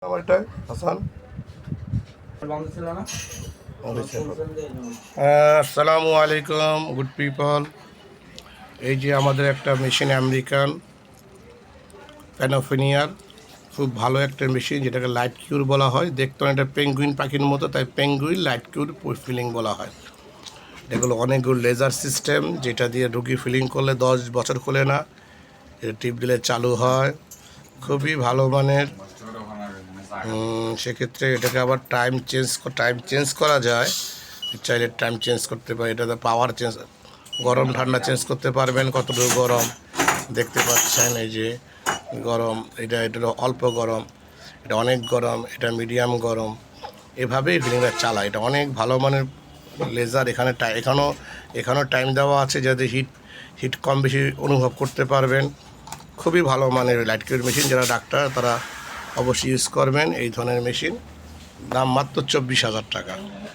আমারটাই হাসান। আসসালামু আলাইকুম good people. এই যে আমাদের একটা মেশিন আমেরিকান প্যানাফিনিয়ার, খুব ভালো একটা মেশিন, যেটাকে লাইট কিউর বলা হয়। দেখতে অনেকটা পেঙ্গুইন পাখির মতো, তাই পেঙ্গুইন লাইট কিউর ফিলিং বলা হয়। এগুলো অনেকগুলো লেজার সিস্টেম, যেটা দিয়ে রুগী ফিলিং করলে 10 বছর খোলে না। এটা টিপ দিলে চালু হয়, খুবই ভালো মানের। সেক্ষেত্রে এটাকে আবার টাইম চেঞ্জ করা যায়, চাইলে টাইম চেঞ্জ করতে পারে। এটাতে পাওয়ার চেঞ্জ, গরম ঠান্ডা চেঞ্জ করতে পারবেন। কতটুকু গরম দেখতে পাচ্ছেন, এই যে গরম, এটা অল্প গরম, এটা অনেক গরম, এটা মিডিয়াম গরম, এভাবেই ফিলিংটা চালায়। এটা অনেক ভালো মানের লেজার। এখানেও টাইম দেওয়া আছে, যাতে হিট কম বেশি অনুভব করতে পারবেন। খুবই ভালো মানের লাইট কিউর মেশিন। যারা ডাক্তার তারা অবশ্যই ইউজ করবেন এই ধরনের মেশিন। দাম মাত্র 24,000 টাকা।